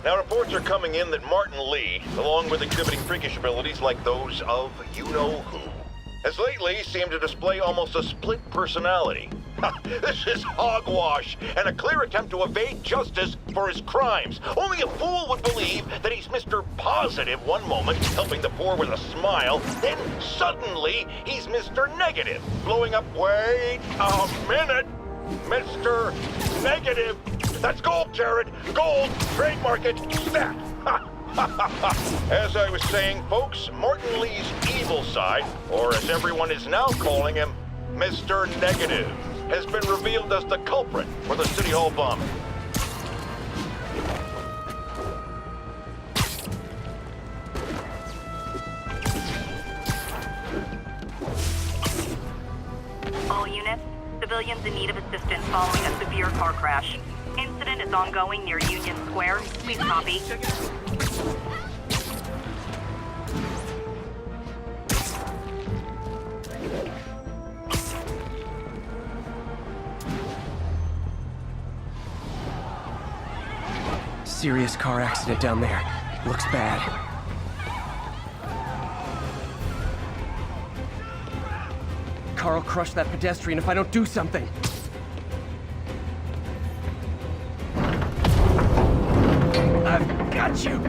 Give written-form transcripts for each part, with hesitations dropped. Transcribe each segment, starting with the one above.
Now, reports are coming in that Martin Lee, along with exhibiting freakish abilities like those of you-know-who, has lately seemed to display almost a split personality. This is hogwash and a clear attempt to evade justice for his crimes. Only a fool would believe that he's Mr. Positive one moment, helping the poor with a smile, then suddenly he's Mr. Negative, blowing up. Wait a minute! Mr. Negative! That's gold, Jared! Gold! Trademark it! Snap! As I was saying, folks, Martin Lee's evil side, or as everyone is now calling him, Mr. Negative, has been revealed as the culprit for the City Hall bombing. All units, civilians in need of assistance following a severe car crash. Incident is ongoing near Union Square. Please copy. Serious car accident down there. Looks bad. Carl crushed that pedestrian if I don't do something. I've got you!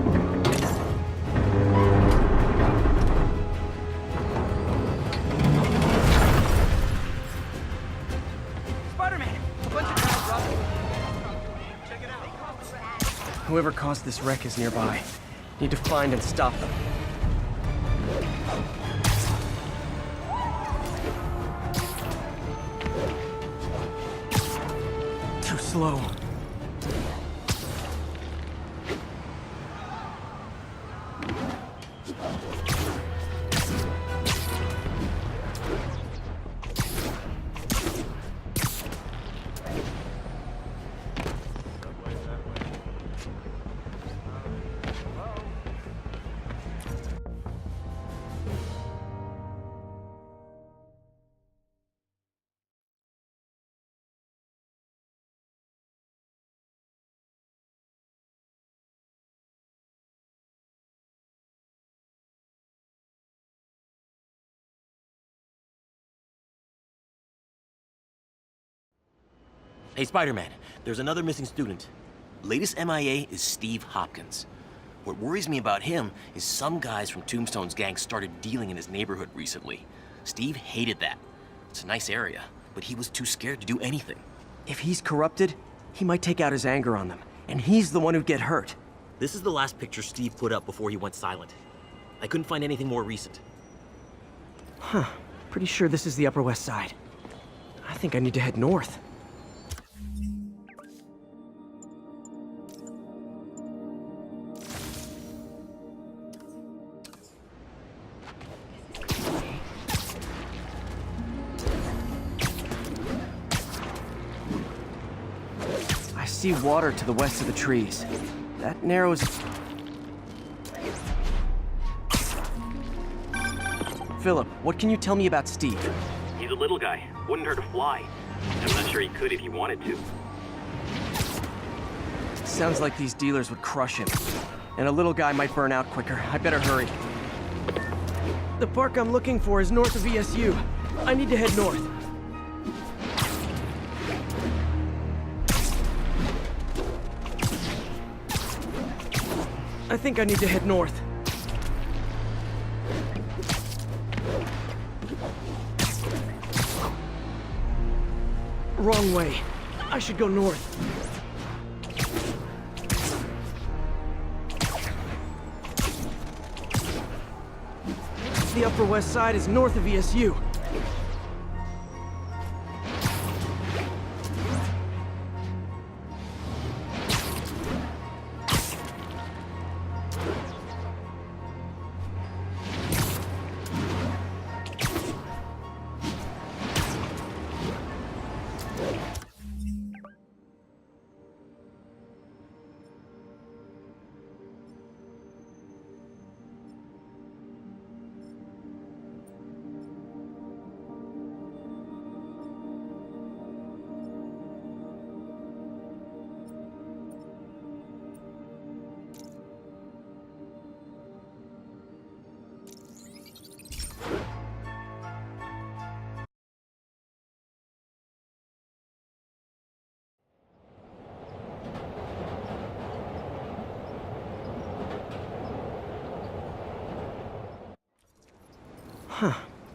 Spider-Man! A bunch of guys robbing. Check it out. Whoever caused this wreck is nearby. Need to find and stop them. Too slow. Hey, Spider-Man, there's another missing student. Latest MIA is Steve Hopkins. What worries me about him is some guys from Tombstone's gang started dealing in his neighborhood recently. Steve hated that. It's a nice area, but he was too scared to do anything. If he's corrupted, he might take out his anger on them, and he's the one who'd get hurt. This is the last picture Steve put up before he went silent. I couldn't find anything more recent. Huh. Pretty sure this is the Upper West Side. I think I need to head north. I see water to the west of the trees. That narrows... Philip, what can you tell me about Steve? He's a little guy. Wouldn't hurt to fly. I'm not sure he could if he wanted to. Sounds like these dealers would crush him. And a little guy might burn out quicker. I better hurry. The park I'm looking for is north of ESU. I need to head north. I think I need to head north. Wrong way. I should go north. The Upper West Side is north of ESU.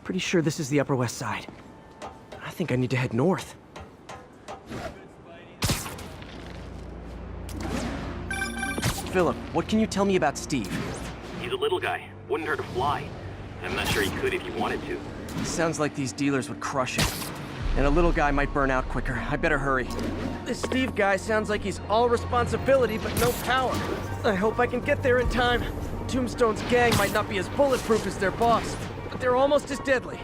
Pretty sure this is the Upper West Side. I think I need to head north. Philip, what can you tell me about Steve? He's a little guy. Wouldn't hurt to fly. I'm not sure he could if he wanted to. Sounds like these dealers would crush him. And a little guy might burn out quicker. I better hurry. This Steve guy sounds like he's all responsibility but no power. I hope I can get there in time. Tombstone's gang might not be as bulletproof as their boss, but they're almost as deadly.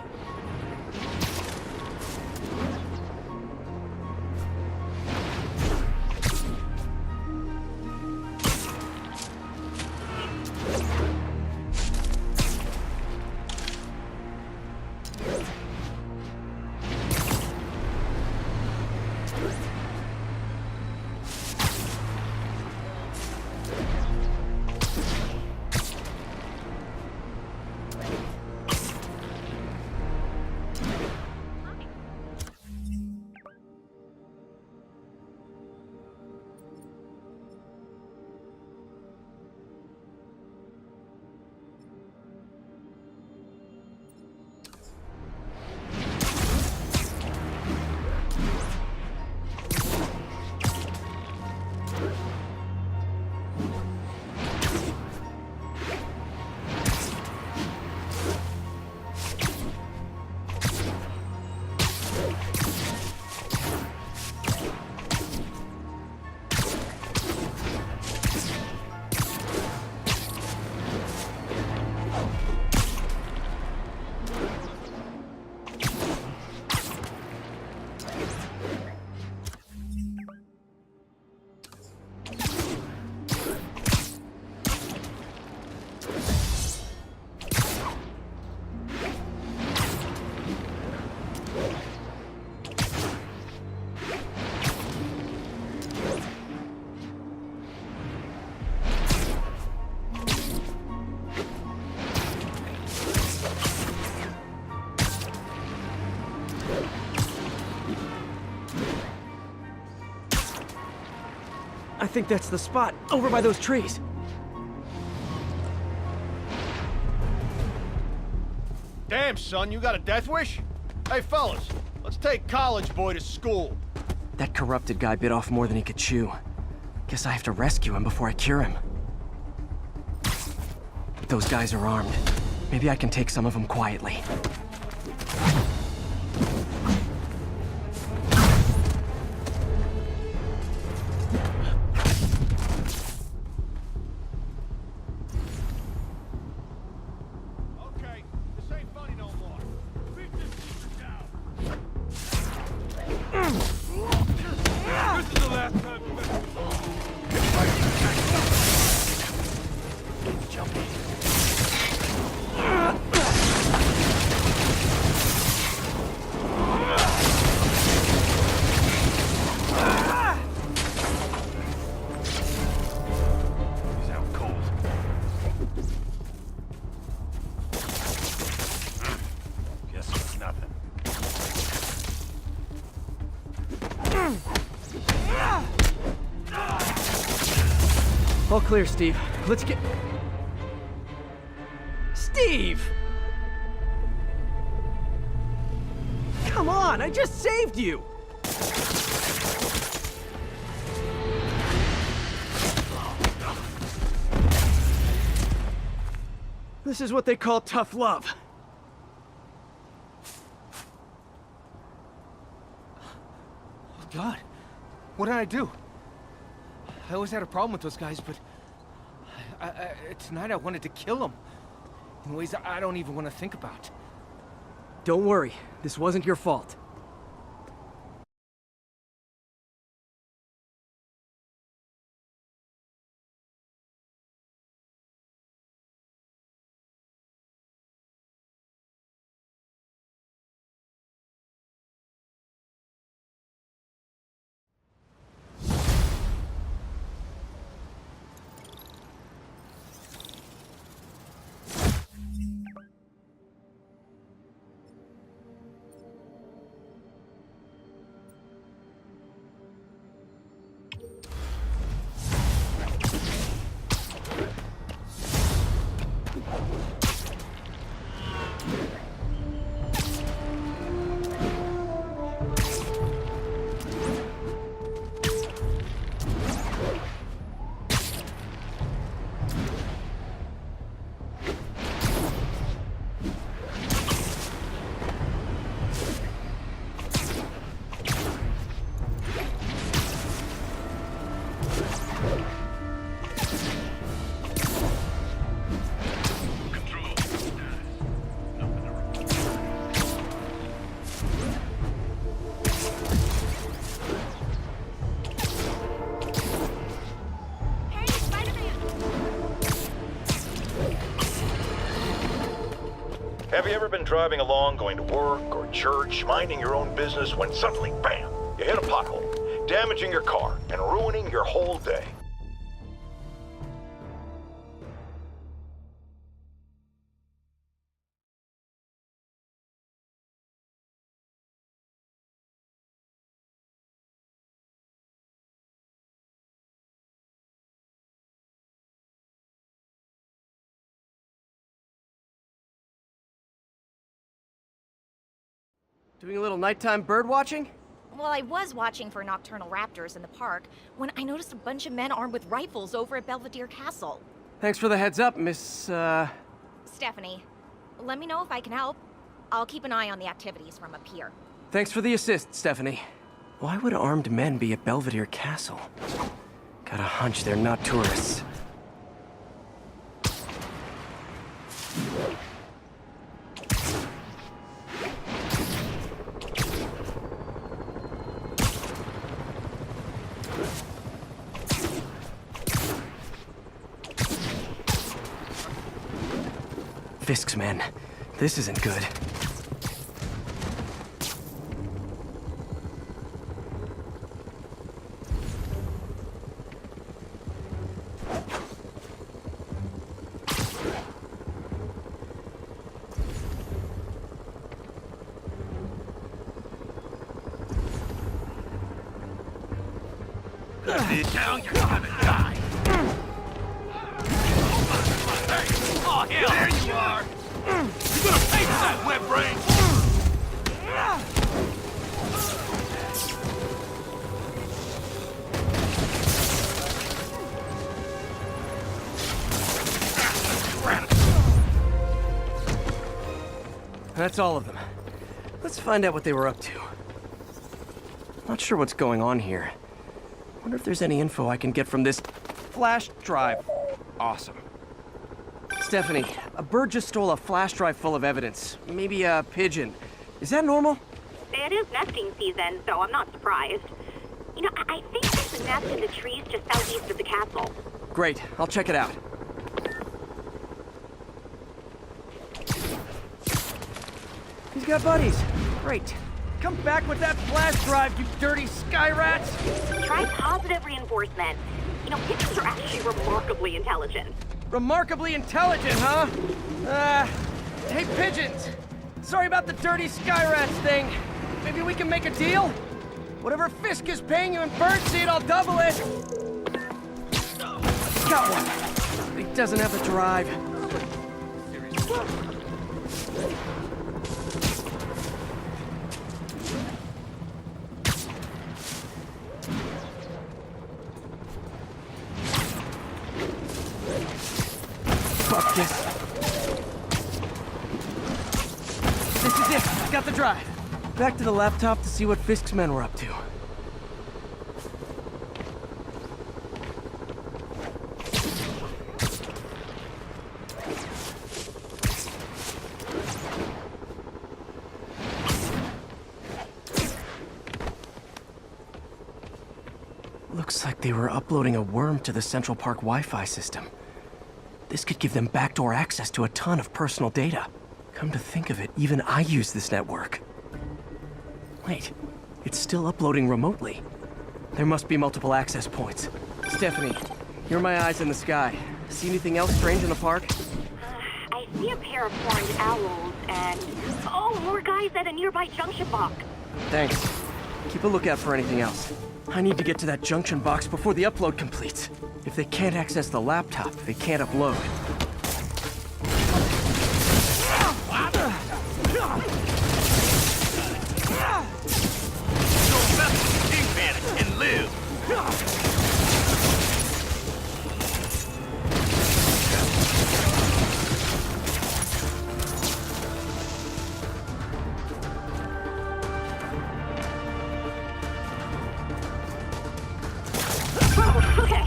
I think that's the spot, over by those trees. Damn, son, you got a death wish? Hey, fellas, let's take college boy to school. That corrupted guy bit off more than he could chew. Guess I have to rescue him before I cure him. Those guys are armed. Maybe I can take some of them quietly. All clear, Steve. Let's get... Steve! Come on, I just saved you! This is what they call tough love. Oh, God. What did I do? I always had a problem with those guys, but... tonight I wanted to kill them. In ways I don't even want to think about. Don't worry, this wasn't your fault. Have you ever been driving along, going to work or church, minding your own business, when suddenly, bam, you hit a pothole, damaging your car and ruining your whole day? Doing a little nighttime bird watching? Well, I was watching for nocturnal raptors in the park when I noticed a bunch of men armed with rifles over at Belvedere Castle. Thanks for the heads up, Miss, Stephanie, let me know if I can help. I'll keep an eye on the activities from up here. Thanks for the assist, Stephanie. Why would armed men be at Belvedere Castle? Got a hunch they're not tourists. Fisk's men. This isn't good. Now you're gonna die. Oh, hell, there you are! You're gonna pay for that, wet brain! That's all of them. Let's find out what they were up to. Not sure what's going on here. Wonder if there's any info I can get from this flash drive. Awesome. Stephanie, a bird just stole a flash drive full of evidence. Maybe a pigeon. Is that normal? It is nesting season, so I'm not surprised. You know, I think there's a nest in the trees just southeast of the castle. Great, I'll check it out. He's got buddies. Great. Come back with that flash drive, you dirty sky rats! Try positive reinforcement. You know, pigeons are actually remarkably intelligent. Remarkably intelligent, huh? Hey, pigeons! Sorry about the dirty sky rats thing. Maybe we can make a deal? Whatever Fisk is paying you in birdseed, I'll double it! Got one. He doesn't have the drive. Fuck this. This is it. Got the drive. Back to the laptop to see what Fisk's men were up to. Looks like they were uploading a worm to the Central Park Wi-Fi system. This could give them backdoor access to a ton of personal data. Come to think of it, even I use this network. Wait, it's still uploading remotely. There must be multiple access points. Stephanie, you're my eyes in the sky. See anything else strange in the park? I see a pair of horned owls and... oh, more guys at a nearby junction box. Thanks. Keep a lookout for anything else. I need to get to that junction box before the upload completes. If they can't access the laptop, they can't upload. Don't mess with the Kingpin and live! Okay,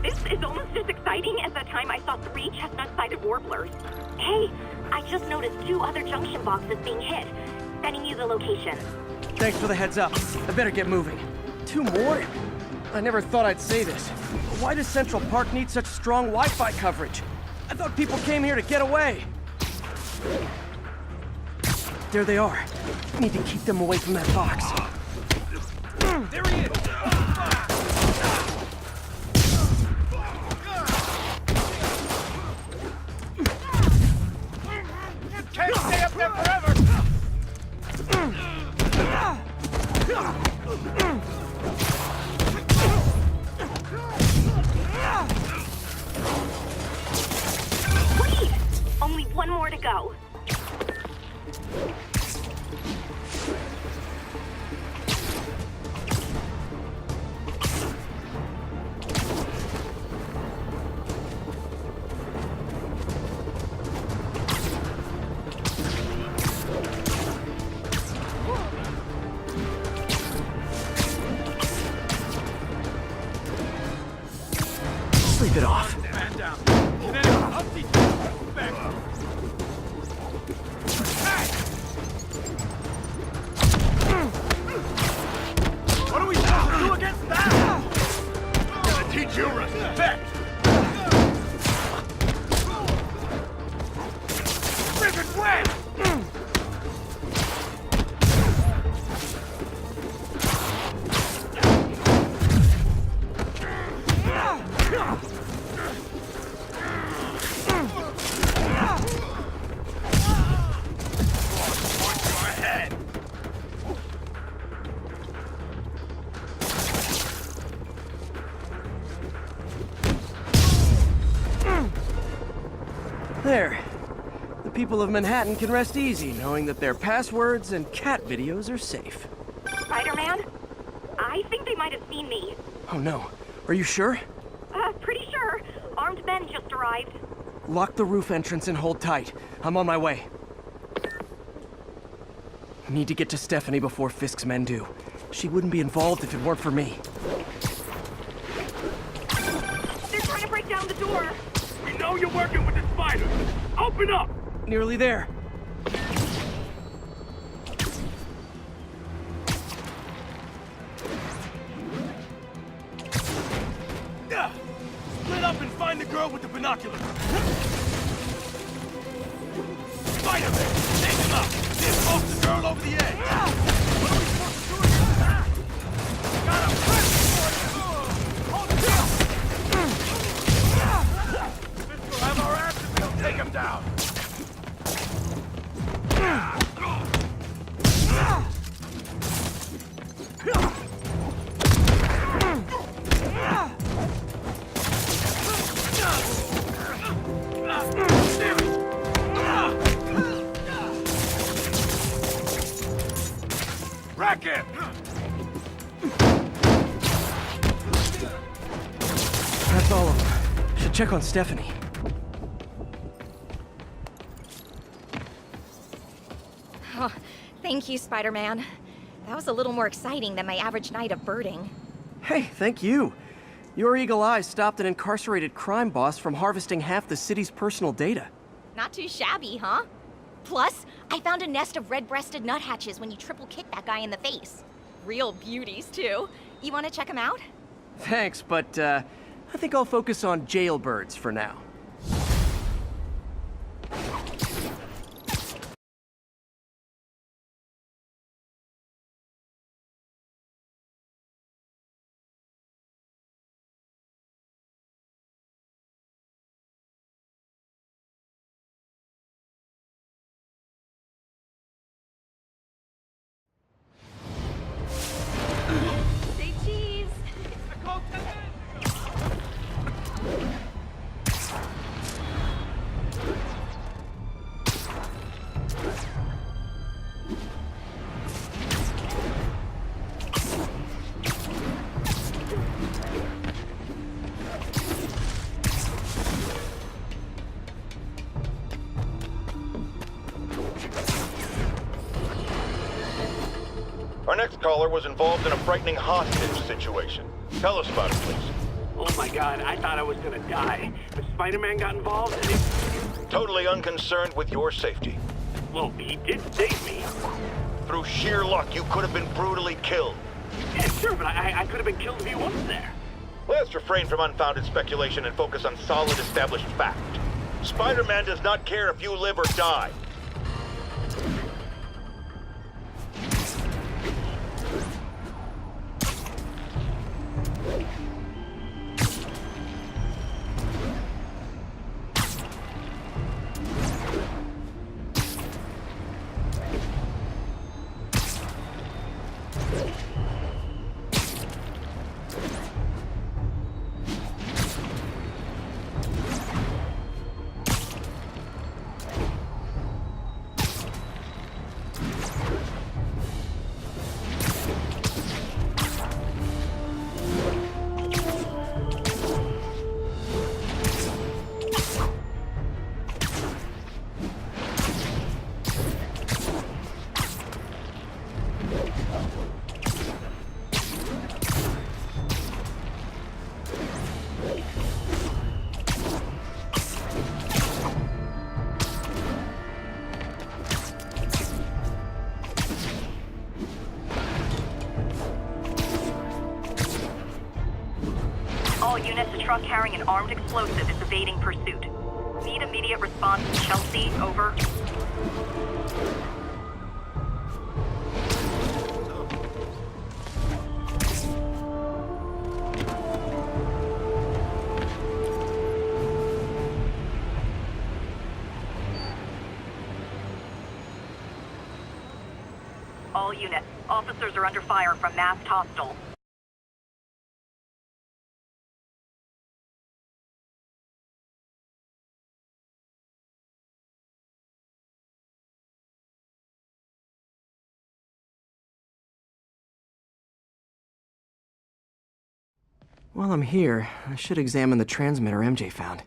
this is almost as exciting as the time I saw 3 chestnut-sided warblers. Hey, I just noticed 2 other junction boxes being hit. Sending you the location. Thanks for the heads up. I better get moving. 2 more? I never thought I'd say this. Why does Central Park need such strong Wi-Fi coverage? I thought people came here to get away. There they are. Need to keep them away from that box. There he is! Can't stay up there forever! Wait! Only one more to go. Sleep it off. Man down. Kinetic, up the back. Hey! What are we supposed to do against that? Gonna teach you respect. Friggin' wet! There. The people of Manhattan can rest easy knowing that their passwords and cat videos are safe. Spider-Man? I think they might have seen me. Oh no. Are you sure? Pretty sure. Armed men just arrived. Lock the roof entrance and hold tight. I'm on my way. Need to get to Stephanie before Fisk's men do. She wouldn't be involved if it weren't for me. They're trying to break down the door. We know you're working with the spiders. Open up! Nearly there. Split up and find the girl with the binoculars. Spider-Man, take him out. Then toss the girl over the edge. What are we supposed to do against that? Got a present for you. Hold still. This will have our asses. We'll take him down. Rack him! That's all of them. Should check on Stephanie. Oh, thank you, Spider-Man. That was a little more exciting than my average night of birding. Hey, thank you. Your eagle eyes stopped an incarcerated crime boss from harvesting half the city's personal data. Not too shabby, huh? Plus, I found a nest of red-breasted nuthatches when you triple kicked that guy in the face. Real beauties, too. You want to check them out? Thanks, but I think I'll focus on jailbirds for now. Say cheese! Our next caller was involved in a frightening hostage situation. Tell us about it, please. Oh my god, I thought I was gonna die. But Spider-Man got involved and it... Totally unconcerned with your safety. Well, he did save me. Through sheer luck, you could have been brutally killed. Yeah, sure, but I could have been killed if he wasn't there. Let's refrain from unfounded speculation and focus on solid established fact. Spider-Man does not care if you live or die. All units, a truck carrying an armed explosive is evading pursuit. Need immediate response to Chelsea, over. All units, officers are under fire from masked hostiles. While I'm here, I should examine the transmitter MJ found.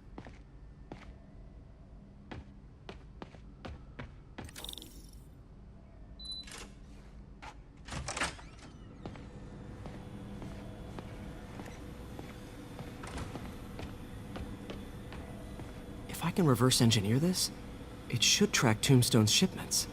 If I can reverse engineer this, it should track Tombstone's shipments.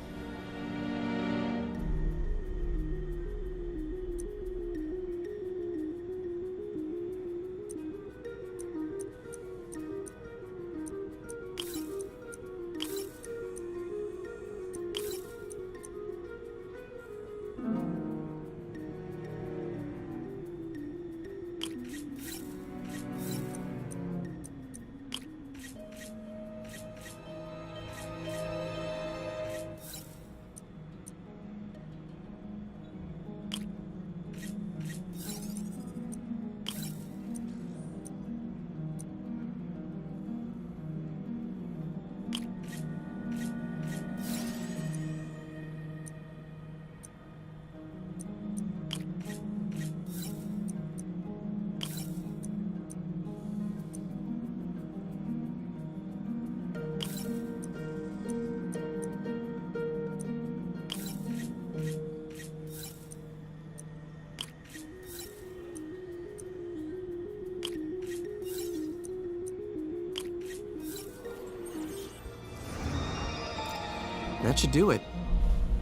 That should do it.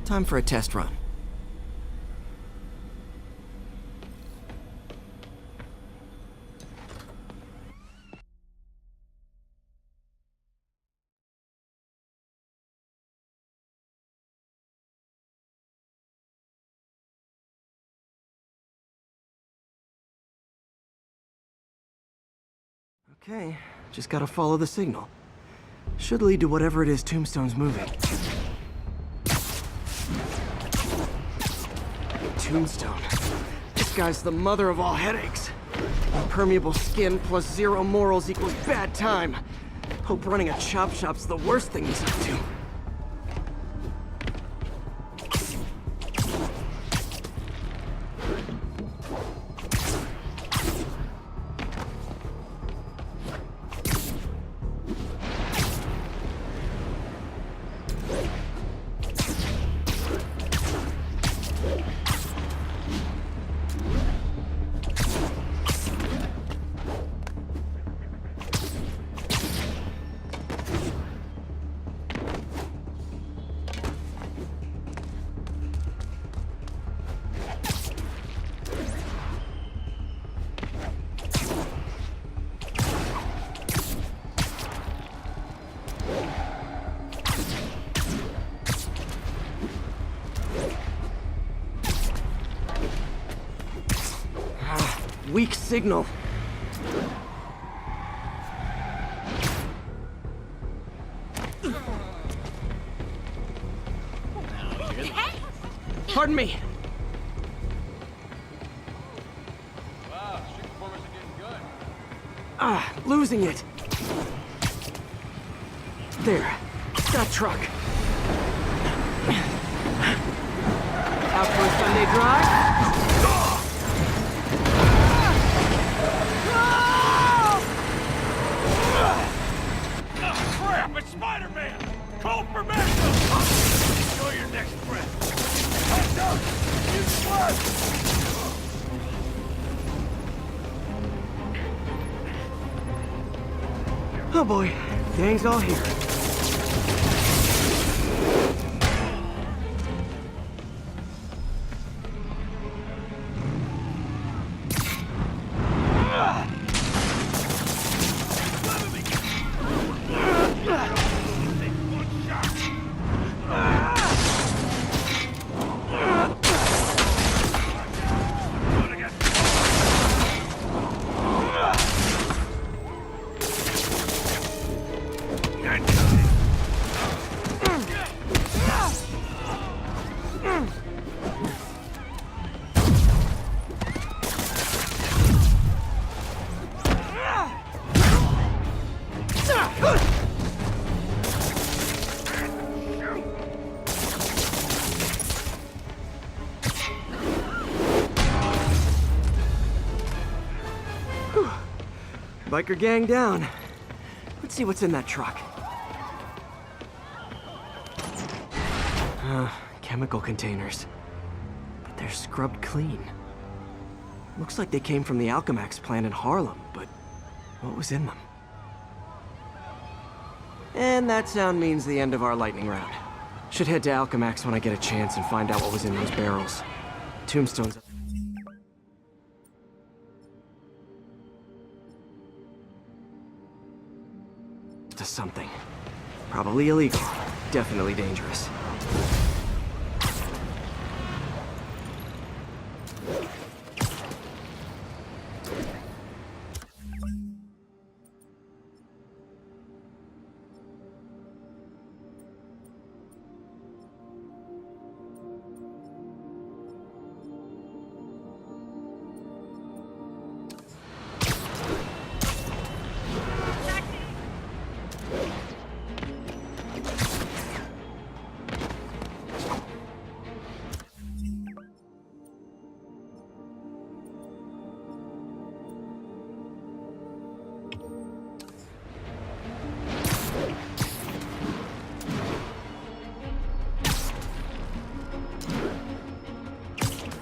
Time for a test run. Okay, just gotta follow the signal. Should lead to whatever it is Tombstone's moving. Tombstone. This guy's the mother of all headaches. Impermeable skin plus zero morals equals bad time. Hope running a chop shop's the worst thing he's up to. Weak signal. Pardon me. Wow, street performers are getting good. Losing it. There. Got truck. Out for a Sunday drive? Crap, it's Spider-Man! Call for medical! Enjoy your next breath. Hands up! Use blood! Oh boy, gang's all here. biker gang down. Let's see what's in that truck. Chemical containers. But they're scrubbed clean. Looks like they came from the Alchemax plant in Harlem, but what was in them? And that sound means the end of our lightning round. Should head to Alchemax when I get a chance and find out what was in those barrels. Tombstones. To something. Probably illegal. Definitely dangerous.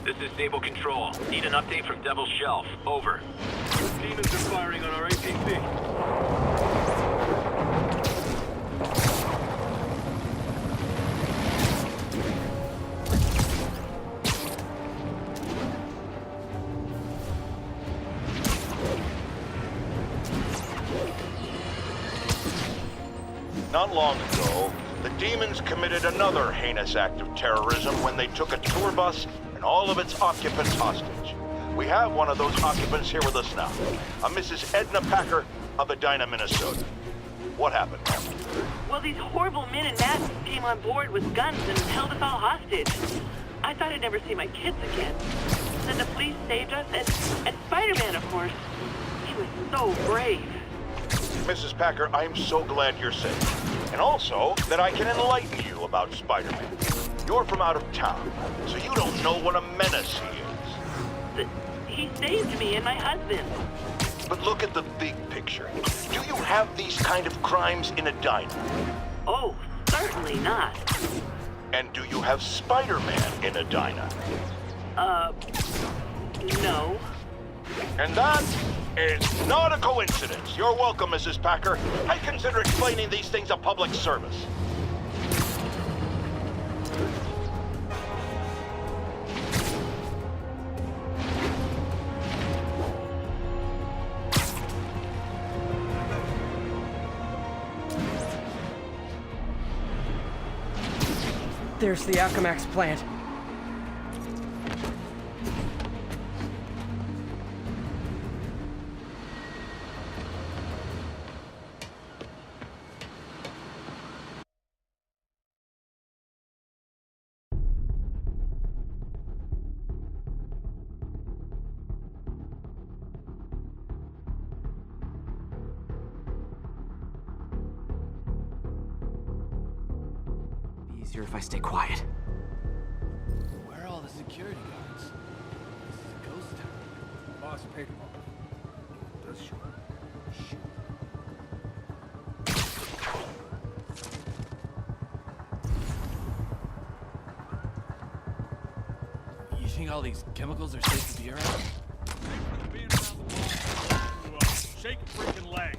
This is Stable Control. Need an update from Devil's Shelf. Over. Demons are firing on our APC. Not long ago, the demons committed another heinous act of terrorism when they took a tour bus and all of its occupants hostage. We have one of those occupants here with us now, a Mrs. Edna Packer of Edina, Minnesota. What happened, ma'am? Well, these horrible men in masks came on board with guns and held us all hostage. I thought I'd never see my kids again. Then the police saved us, and Spider-Man, of course. He was so brave. Mrs. Packer, I'm so glad you're safe. And also that I can enlighten you about Spider-Man. You're from out of town, so you don't know what a menace he is. But he saved me and my husband. But look at the big picture. Do you have these kind of crimes in Edina? Oh, certainly not. And do you have Spider-Man in Edina? No. And that is not a coincidence. You're welcome, Mrs. Packer. I consider explaining these things a public service. There's the Alchemax plant. Easier if I stay quiet. Where are all the security guards? This is a ghost town. Boss paid them off. Does show. Shoot. You think all these chemicals are safe to be around? Shake a freaking leg.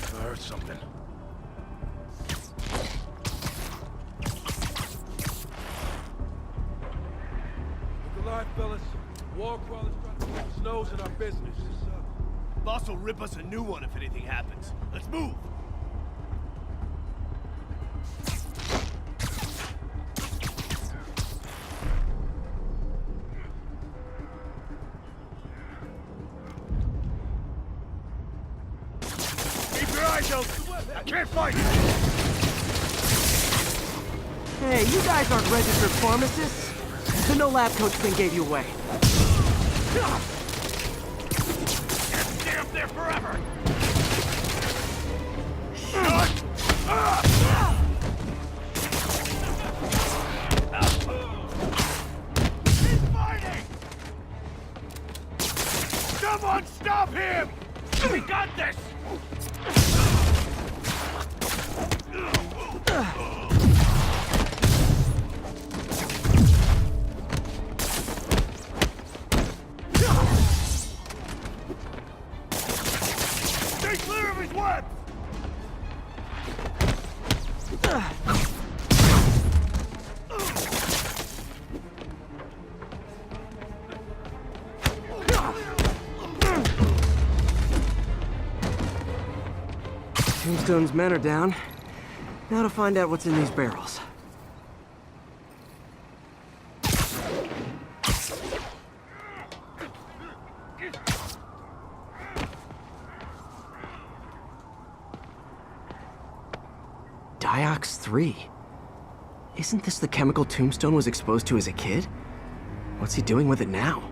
I heard something. Look alive, fellas. War crawlers trying to put his nose in our business. Boss will rip us a new one if anything happens. Let's move! Keep your eyes open! I can't fight you! Hey, you guys aren't registered pharmacists. The no lab coat thing gave you away. Can't stay up there forever! Shut up! Tombstone's men are down. Now to find out what's in these barrels. Diox 3. Isn't this the chemical Tombstone was exposed to as a kid? What's he doing with it now?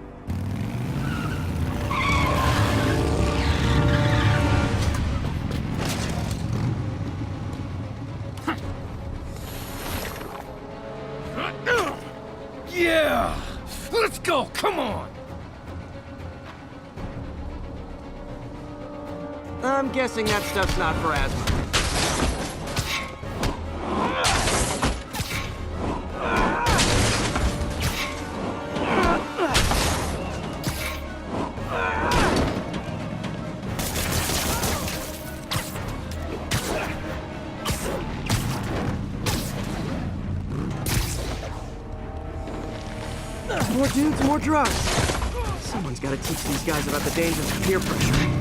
Yeah! Let's go, come on! I'm guessing that stuff's not for asthma. More dudes, more drugs. Someone's got to teach these guys about the dangers of peer pressure.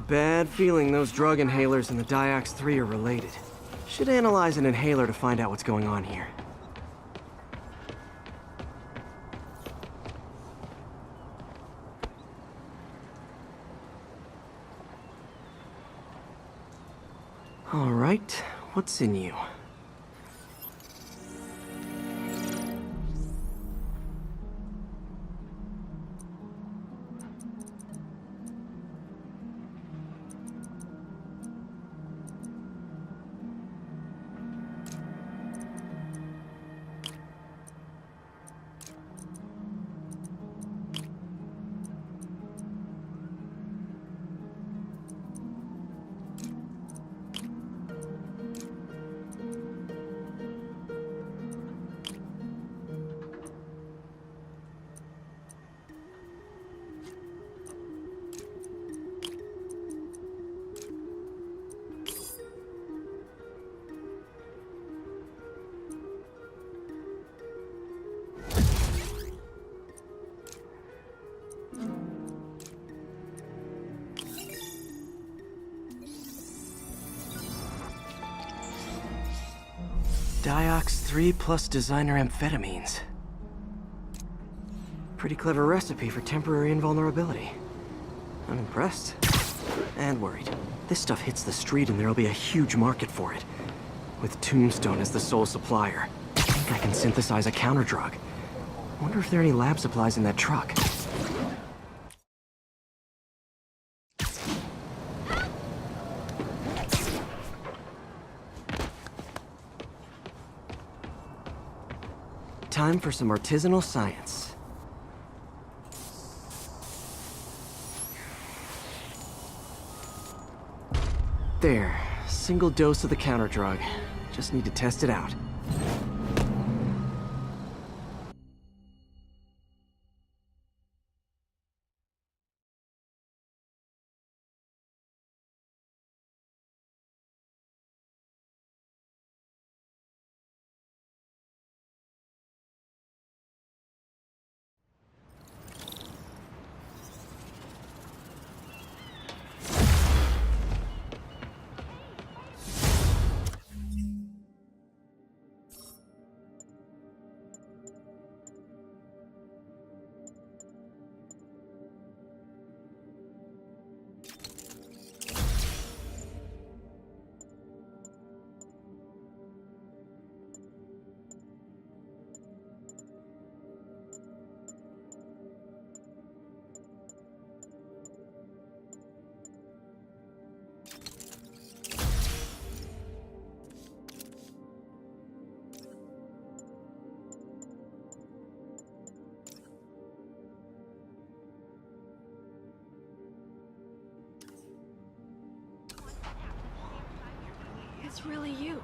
Bad feeling those drug inhalers and the Diox 3 are related. Should analyze an inhaler to find out what's going on here. All right, what's in you? Diox 3 plus designer amphetamines. Pretty clever recipe for temporary invulnerability. I'm impressed. And worried. This stuff hits the street and there'll be a huge market for it. With Tombstone as the sole supplier. I think I can synthesize a counter-drug. Wonder if there are any lab supplies in that truck. Time for some artisanal science. There, single dose of the counter drug. Just need to test it out. That's really you.